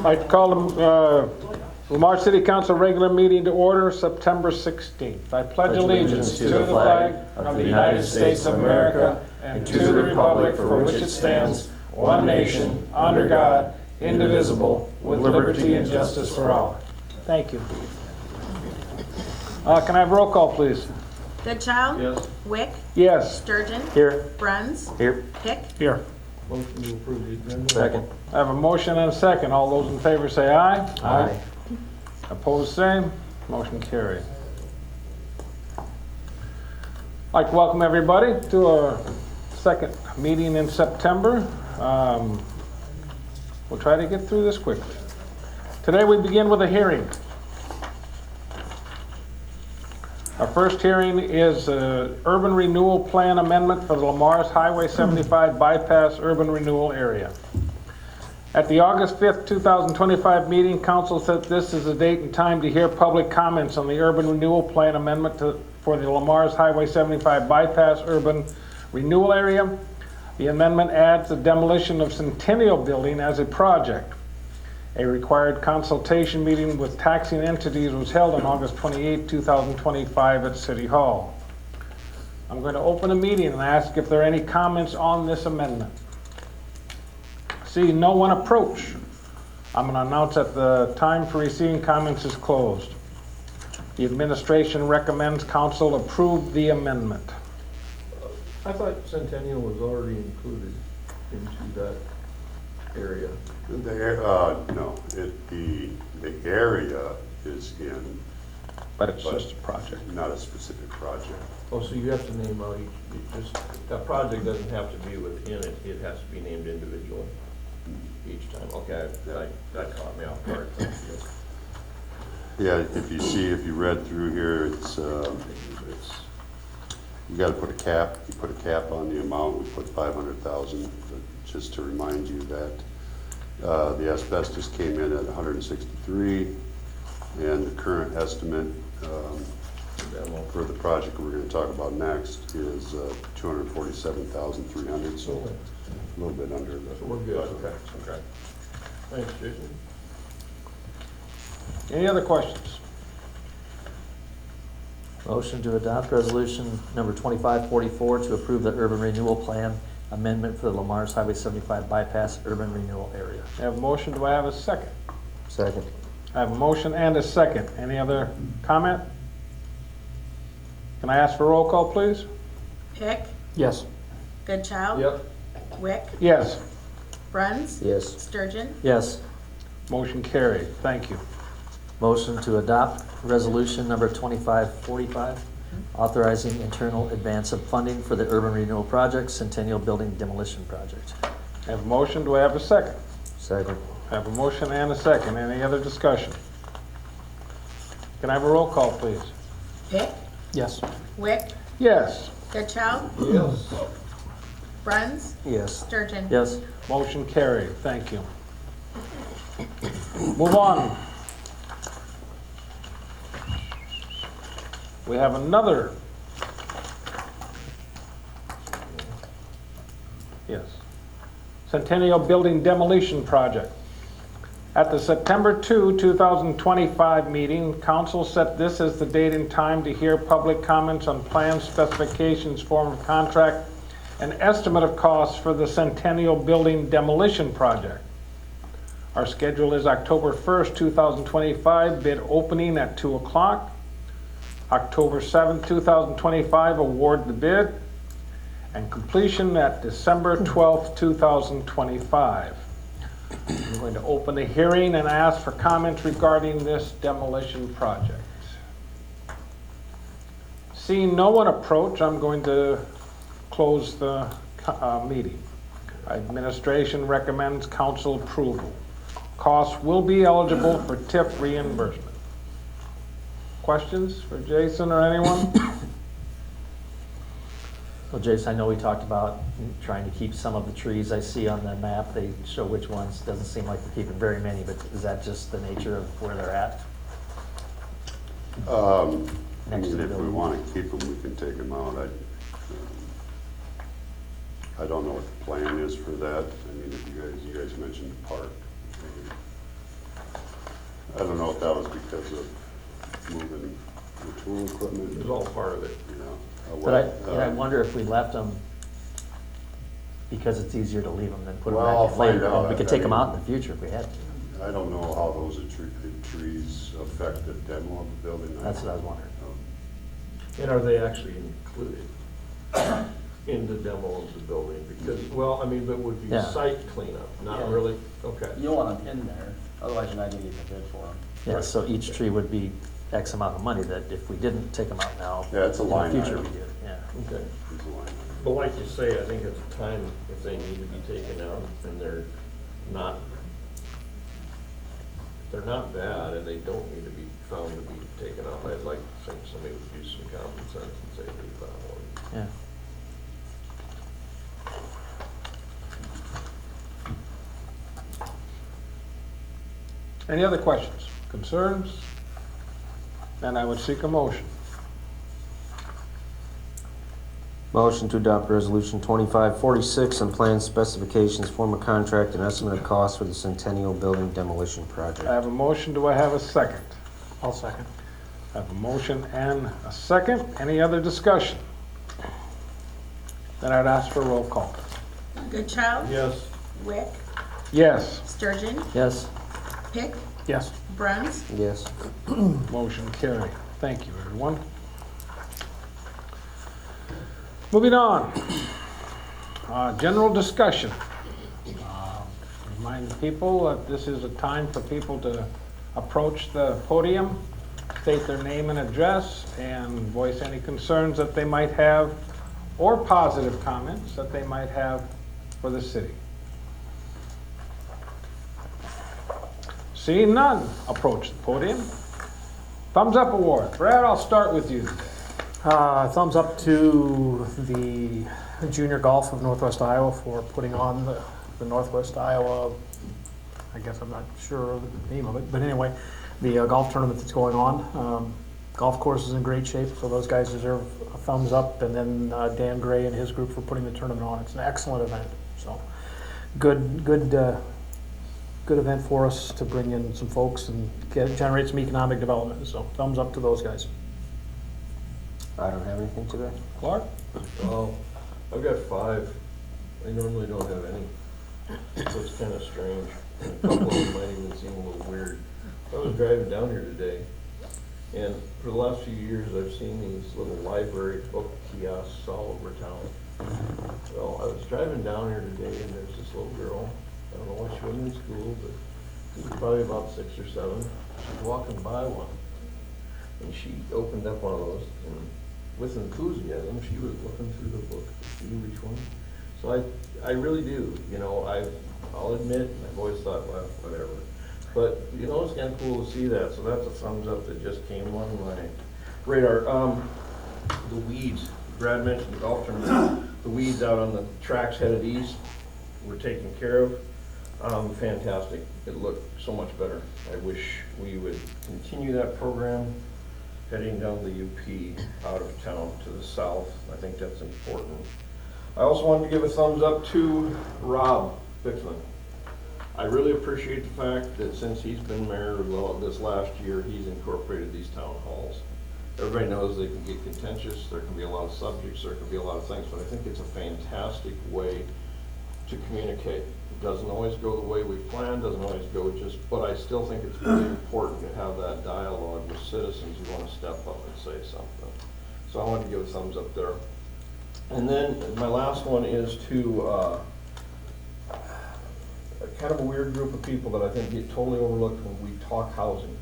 like to call the Lamar City Council regular meeting to order September 16th. I pledge allegiance to the flag of the United States of America and to the republic for which it stands, one nation, under God, indivisible, with liberty and justice for all. Thank you. Can I have roll call, please? Goodchild? Yes. Wick? Yes. Sturgeon? Here. Bruns? Here. Pick? Here. Motion to approve the agenda. Second. I have a motion and a second. All those in favor say aye. Aye. Opposed, same. Motion carried. I'd like to welcome everybody to our second meeting in September. We'll try to get through this quickly. Today we begin with a hearing. Our first hearing is Urban Renewal Plan Amendment for the Lamar's Highway 75 Bypass Urban Renewal Area. At the August 5th, 2025 meeting, Council said this is the date and time to hear public comments on the Urban Renewal Plan Amendment for the Lamar's Highway 75 Bypass Urban Renewal Area. The amendment adds the demolition of Centennial building as a project. A required consultation meeting with taxing entities was held on August 28, 2025 at City Hall. I'm going to open a meeting and ask if there are any comments on this amendment. See no one approach. I'm going to announce that the time for receiving comments is closed. The administration recommends council approve the amendment. I thought Centennial was already included into that area. No, the area is in, But it's just a project. not a specific project. Oh, so you have to name out that project doesn't have to be within it, it has to be named individually each time. Okay, that caught me off guard. Yeah, if you read through here, it's you got to put a cap. You put a cap on the amount. We put 500,000, just to remind you that the asbestos came in at 163, and the current estimate for the project we're going to talk about next is 247,300. So a little bit under the. So we're good. Okay. Thanks, Jason. Any other questions? Motion to adopt resolution number 2544 to approve the urban renewal plan amendment for the Lamar's Highway 75 bypass urban renewal area. I have a motion. Do I have a second? Second. I have a motion and a second. Any other comment? Can I ask for a roll call, please? Pick? Yes. Goodchild? Yep. Wick? Yes. Bruns? Yes. Sturgeon? Yes. Motion carried. Thank you. Motion to adopt resolution number 2545, authorizing internal advance of funding for the urban renewal project, Centennial Building Demolition Project. I have a motion. Do I have a second? Second. I have a motion and a second. Any other discussion? Can I have a roll call, please? Pick? Yes. Wick? Yes. Goodchild? Yes. Bruns? Yes. Sturgeon? Yes. Motion carried. Thank you. Move on. We have another. Yes. Centennial Building Demolition Project. At the September 2, 2025 meeting, Council set this as the date and time to hear public comments on plans, specifications, form of contract, and estimate of costs for the Centennial Building Demolition Project. Our schedule is October 1st, 2025, bid opening at 2 o'clock. October 7th, 2025, award the bid, and completion at December 12th, 2025. I'm going to open the hearing and ask for comments regarding this demolition project. Seeing no one approach, I'm going to close the meeting. Administration recommends council approval. Costs will be eligible for TIF reimbursement. Questions for Jason or anyone? Well, Jason, I know we talked about trying to keep some of the trees I see on the map. They show which ones. Doesn't seem like they're keeping very many, but is that just the nature of where they're at? Next to the If we building. want to keep them, we can take them out. I don't know what the plan is for that. I mean, if you guys mentioned the park. I don't know if that was because of moving the tool equipment. It was all part of it. You know. But I wonder if we left them, because it's easier to leave them than put them Well, I'll back in later. find out. And we could take them out in the future if we had to. I don't know how those trees affect the demo of the building. That's what I was wondering. And are they actually included in the demo of the building? Because, well, I mean, that would be Yeah. site cleanup, not Yeah. really, okay. You want them in there, otherwise you're not gonna get the bid for them. Yeah, so each tree would be X amount of money that if we didn't take them out now. Yeah, it's a in the line future item. we did, yeah. Okay. It's a line item. But like you say, I think at the time, if they need to be taken out and they're not, if they're not bad and they don't need to be found to be taken out, I'd like to think somebody would use some common sense and say, leave that one. Yeah. Any other questions, concerns? Then I would seek a motion. Motion to adopt resolution 2546 and plan specifications, form of contract, and estimate of cost for the Centennial Building demolition I project. have a motion, do I have a second? I'll second. I have a motion and a second. Any other discussion? Then I'd ask for a roll call. Goodchild. Yes. Wick. Yes, Sturgeon. Yes? Pick. Yes. Bruns. Yes. motion carried. Thank you, everyone. Moving on. General discussion. Remind people that this is a time for people to approach the podium, state their name and address, and voice any concerns that they might have, or positive comments that they might have for the city. Seeing none, approach the podium. Thumbs up award. Brad, I'll start with you. Thumbs up to the junior golf of Northwest Iowa for putting on the Northwest Iowa, I guess I'm not sure of the name of it, but anyway, the golf tournament that's going on. Golf course is in great shape, so those guys deserve a thumbs up. And then Dan Gray and his group for putting the tournament on. It's an excellent event, so good event for us to bring in some folks and generate some economic development. So thumbs up to those guys. I don't have anything today. Clark? Oh, I've got 5. I normally don't have any, so it's kind of strange. And a couple of them might even seem a little weird. I was driving down here today, and for the last few years, I've seen these little library book kiosks all over town. Well, I was driving down here today, and there's this little girl. I don't know why she wasn't in school, but she was probably about 6 or 7. She's walking by one, and she opened up one of those, and with enthusiasm, she was looking through the book to see which one. So I really do, you know, I'll admit, I've always thought, well, whatever. But, you know, it's kind of cool to see that, so that's a thumbs up that just came on my radar. The weeds, Brad mentioned the golf tournament, the weeds out on the tracks headed east were taken care of. Fantastic, it looked so much better. I wish we would continue that program heading down the UP out of town to the south. I think that's important. I also wanted to give a thumbs up to Rob Bixman. I really appreciate the fact that since he's been mayor this last year, he's incorporated these town halls. Everybody knows they can get contentious, there can be a lot of subjects, there can be a lot of things, but I think it's a fantastic way to communicate. It doesn't always go the way we planned, doesn't always go but I still think it's really important to have that dialogue with citizens who want to step up and say something. So I wanted to give a thumbs up there. And then my last one is to kind of a weird group of people that I think get totally overlooked when we talk housing.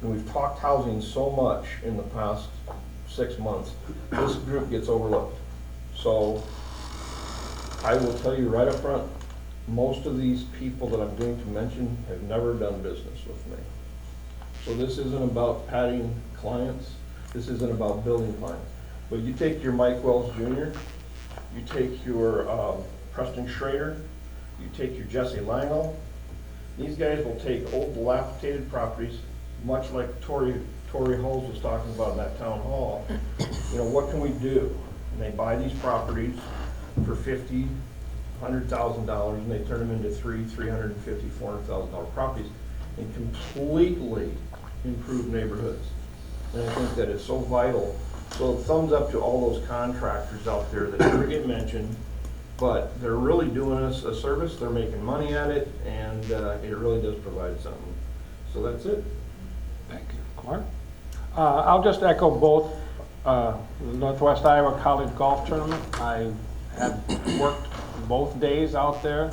And we've talked housing so much in the past 6 months, this group gets overlooked. So I will tell you right up front, most of these people that I'm going to mention have never done business with me. So this isn't about patting clients, this isn't about building clients. But you take your Mike Wells Jr., you take your Preston Schrader, you take your Jesse Lango. These guys will take old dilapidated properties, much like Tori Hulls was talking about in that town hall. You know, what can we do? And they buy these properties for $50,000, $100,000, and they turn them into $350,000, $400,000 properties. and completely improve neighborhoods. And I think that it's so vital. So thumbs up to all those contractors out there that never get mentioned, but they're really doing us a service, they're making money at it, and it really does provide something. So that's it. Thank you. Clark? I'll just echo both the Northwest Iowa College Golf Tournament. I have worked both days out there,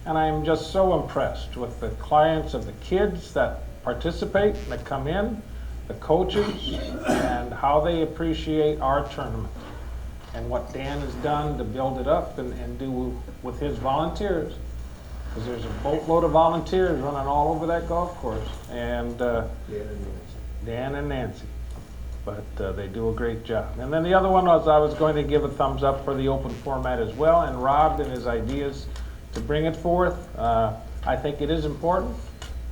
and I'm just so impressed with the clients of the kids that participate, that come in, the coaches, and how they appreciate our tournament and what Dan has done to build it up and do with his volunteers. Because there's a boatload of volunteers running all over that golf course, and Dan and Nancy. But they do a great job. And then the other one was I was going to give a thumbs up for the open format as well, and Rob and his ideas to bring it forth. I think it is important.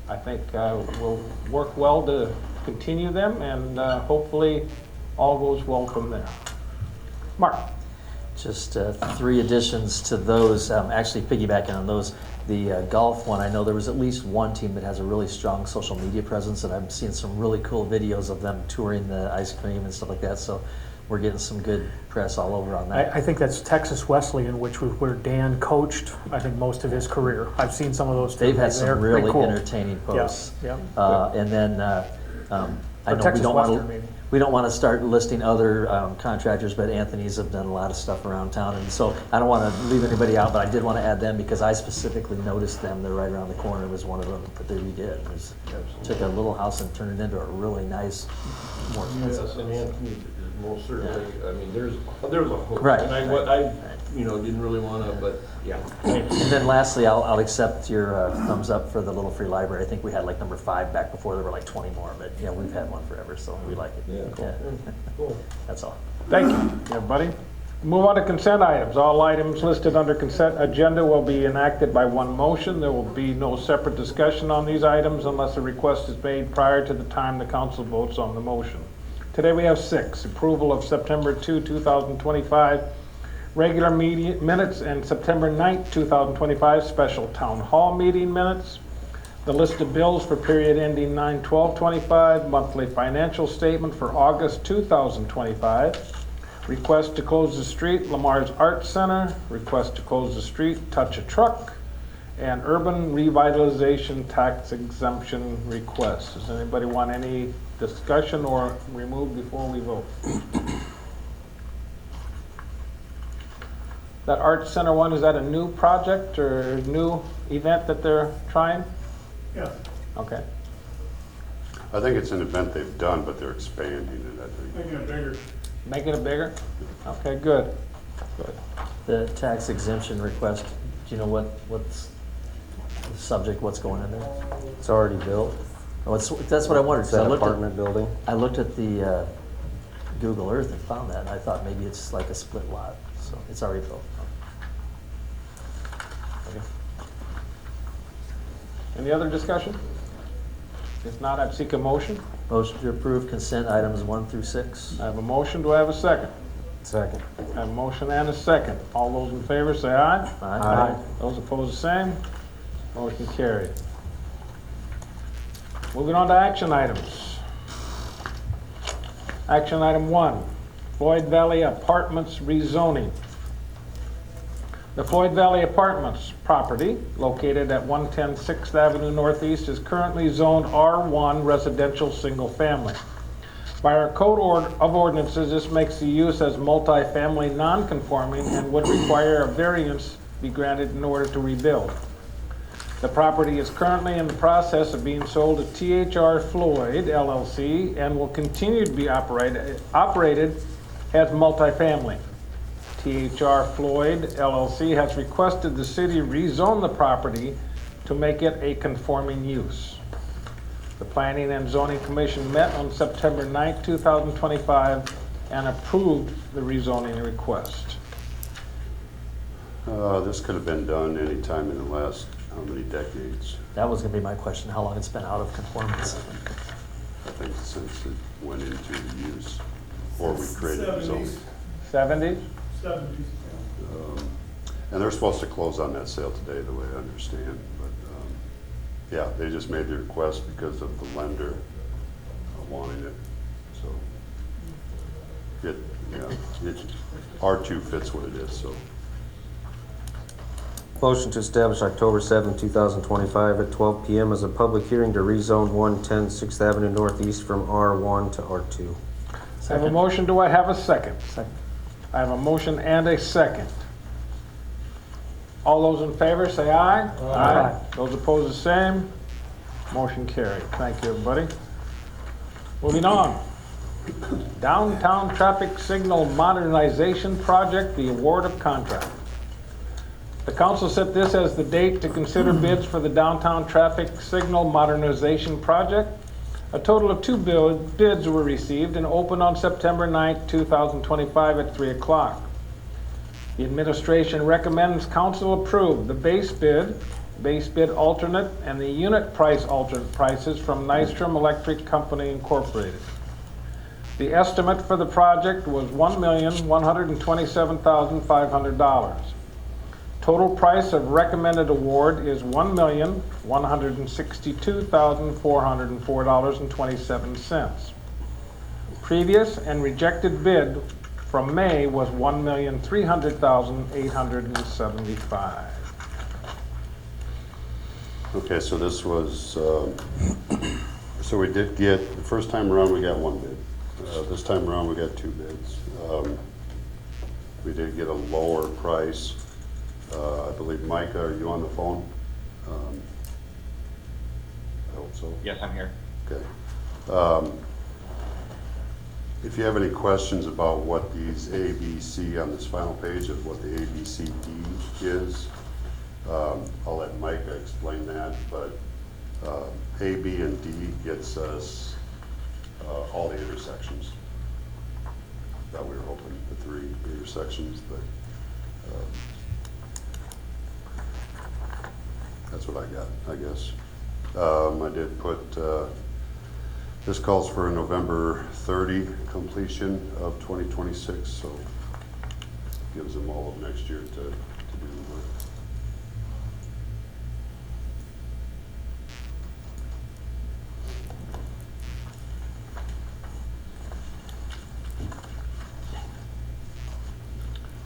I think we'll work well to continue them, and hopefully all goes well from there. Mark? Just 3 additions to those, actually piggybacking on those. The golf one, I know there was at least one team that has a really strong social media presence, and I've seen some really cool videos of them touring the ice cream and stuff like that, so we're getting some good press all over on that. I think that's Texas Wesleyan, where Dan coached, I think, most of his career. I've seen some of those. They've had They're some pretty really cool. entertaining posts. Yeah. And then I know Texas Western, maybe. we don't want to start listing other contractors, but Anthony's have done a lot of stuff around town, and so I don't want to leave anybody out, but I did want to add them because I specifically noticed them. They're right around the corner. It was one of them that they redid. It was, took a little house and turned it into a really nice, more Yes, expensive. and Anthony is most certainly, I mean, there was a host. Right, And I didn't really wanna, but yeah. And then lastly, I'll accept your thumbs up for the Little Free Library. I think we had like number 5 back before. There were like 20 more, but yeah, we've had one forever, so we like it. Yeah, cool. That's all. Thank you, everybody. Move on to consent items. All items listed under consent agenda will be enacted by one motion. There will be no separate discussion on these items unless a request is made prior to the time the council votes on the motion. Today we have 6. Approval of September 2, 2025 regular meeting minutes and September 9, 2025 special town hall meeting minutes. The list of bills for period ending 9/12/25, monthly financial statement for August 2025, request to close the street, Lamar's Arts Center, request to close the street, Touch a Truck, and urban revitalization tax exemption request. Does anybody want any discussion or remove before we vote? That Arts Center one, is that a new project or new event that they're trying? Yeah. Okay. I think it's an event they've done, but they're expanding it, I think. Making it bigger. Making it bigger? Okay, good. Good. The tax exemption request, do you know what's the subject, what's going in there? It's already built. Oh, that's what I wondered. It's 'Cause that I looked at, apartment building. I looked at the Google Earth and found that, and I thought maybe it's like a split lot, so it's already built. Okay. Any other discussion? If not, I'd seek a motion. Motion to approve consent items 1 through 6. I have a motion. Do I have a second? Second. I have a motion and a second. All those in favor say aye. Aye. Those opposed, the same. Motion carried. Moving on to action items. Action item 1, Floyd Valley Apartments rezoning. The Floyd Valley Apartments property, located at 110 6th Avenue Northeast, is currently zoned R1 residential single family. By our code of ordinances, this makes the use as multifamily non-conforming and would require a variance be granted in order to rebuild. The property is currently in the process of being sold to THR Floyd LLC and will continue to be operated as multifamily. THR Floyd LLC has requested the city rezone the property to make it a conforming use. The Planning and Zoning Commission met on September 9, 2025 and approved the rezoning request. This could have been done any time in the last, how many decades? That was going to be my question, how long it's been out of conformance. I think since it went into use, or we created the zone. 70s? 70s. And they're supposed to close on that sale today, the way I understand, but Yeah, they just made the request because of the lender wanting it, so. R2 fits what it is, so. Motion to establish October 7, 2025 at 12 p.m. as a public hearing to rezone 110 6th Avenue Northeast from R1 to R2. I have a motion, do I have a second? Second. I have a motion and a second. All those in favor, say aye. Aye. Those opposed, the same. Motion carried. Thank you, everybody. Moving on. Downtown Traffic Signal Modernization Project, the award of contract. The council set this as the date to consider bids for the downtown traffic signal modernization project. A total of 2 bids were received and opened on September 9th, 2025 at 3 o'clock. The administration recommends council approve the base bid alternate, and the unit price alternate prices from Nystrom Electric Company Incorporated. The estimate for the project was $1,127,500. Total price of recommended award is $1,162,404.27. Previous and rejected bid from May was $1,300,875. Okay, so this was, so we did get, the first time around, we got 1 bid. This time around, we got 2 bids. We did get a lower price. I believe, Micah, are you on the phone? I hope so. Yes, I'm here. Okay. If you have any questions about what these A, B, C on this final page of what the A, B, C, D is, I'll let Micah explain that, but A, B, and D gets us all the intersections that we were hoping, the 3 intersections, but that's what I got, I guess. I did put, this calls for a November 30 completion of 2026, so gives them all of next year to do the work.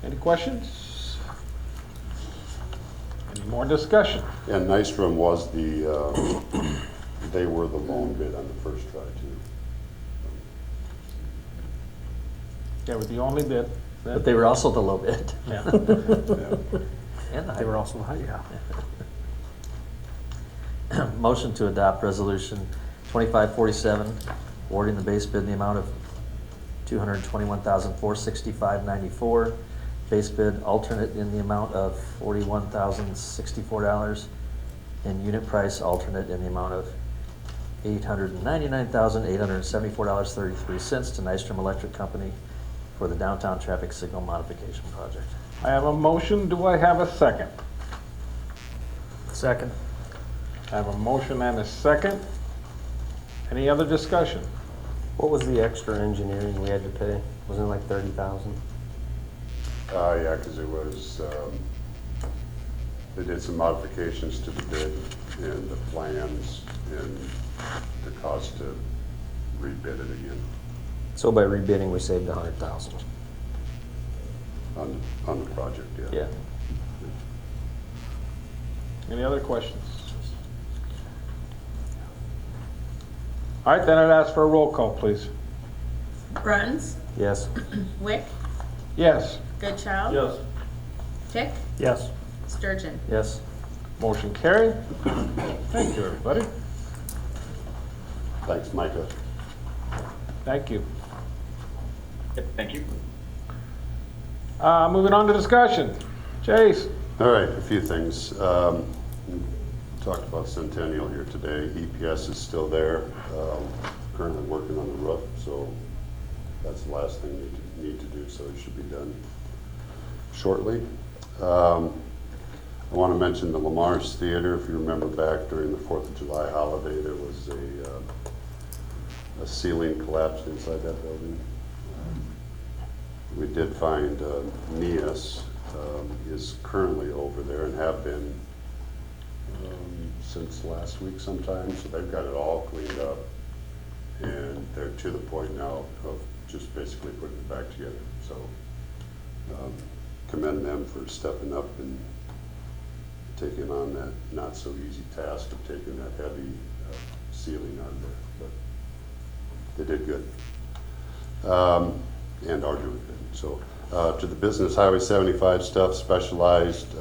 Any questions? Any more discussion? And Nystrom was the, they were the lone bid on the first try too. They were the only bid. But they were also the low bid. Yeah. And the high They were bid. also, yeah. Motion to adopt resolution 2547, awarding the base bid in the amount of $221,465.94. Base bid alternate in the amount of $41,064, and unit price alternate in the amount of $899,874.33 to Nystrom Electric Company for the downtown traffic signal modification project. I have a motion, do I have a second? Second. I have a motion and a second. Any other discussion? What was the extra engineering we had to pay? Wasn't it like 30,000? Yeah, because it was, they did some modifications to the bid and the plans and the cost to rebid it again So by rebidding, we saved 100,000. on the project, yeah. Yeah. Any other questions? All right, then I'd ask for a roll call, please. Bruns, Yes. Wick, Yes. Goodchild. Yes. Pick, Yes. Sturgeon. Yes. Motion carried. Thank you, everybody. Thanks, Micah. Thank you. Yep, thank you. Moving on to discussion. Chase? All right, a few things. Talked about Centennial here today. EPS is still there, currently working on the roof, so that's the last thing we need to do, so it should be done shortly. I want to mention the Lamar's Theater. If you remember back during the 4th of July holiday, there was a ceiling collapsed inside that building. We did find NIAS is currently over there and have been, since last week sometime, so they've got it all cleaned up. And they're to the point now of just basically putting it back together. So commend them for stepping up and taking on that not so easy task of taking that heavy ceiling out of there. But they did good. And are doing good. So to the business, Highway 75 stuff, Specialized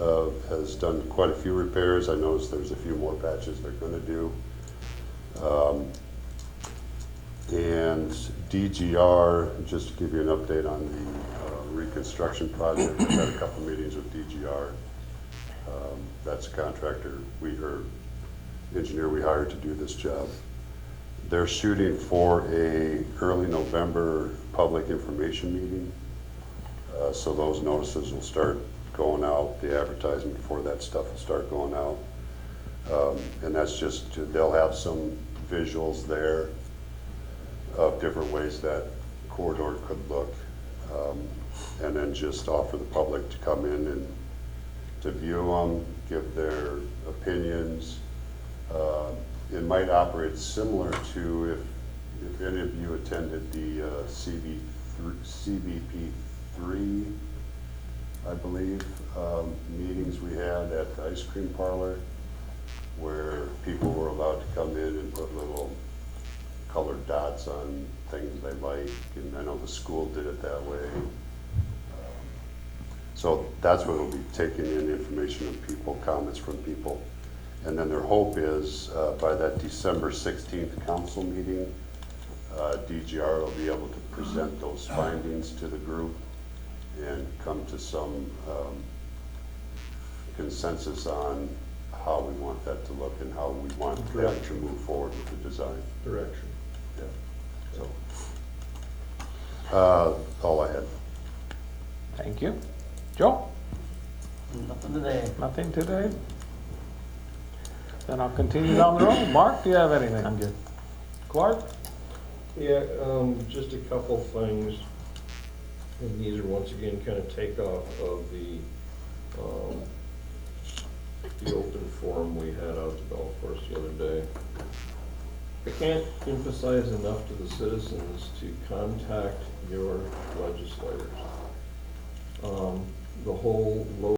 has done quite a few repairs. I noticed there's a few more patches they're going to do. And DGR, just to give you an update on the reconstruction project, we've had a couple meetings with DGR. That's a contractor engineer we hired to do this job. They're shooting for a early November public information meeting. So those notices will start going out, the advertisement for that stuff will start going out. And that's just, they'll have some visuals there of different ways that corridor could look. And then just offer the public to come in and to view them, give their opinions. It might operate similar to if any of you attended the CBP3, I believe, meetings we had at the ice cream parlor, where people were allowed to come in and put little colored dots on things they like, and I know the school did it that way. So that's what it'll be, taking in information of people, comments from people. And then their hope is by that December 16th council meeting, DGR will be able to present those findings to the group and come to some consensus on how we want that to look and how we want them to move forward with the design. Direction. Yeah. So, all I had. Thank you. Joe? Nothing today. Nothing today? Then I'll continue down the road. Mark, do you have anything? I'm good. Clark? Yeah, just a couple things. And these are once again kind of takeoff of the open forum we had out at the golf course the other day. I can't emphasize enough to the citizens to contact your legislators. The whole low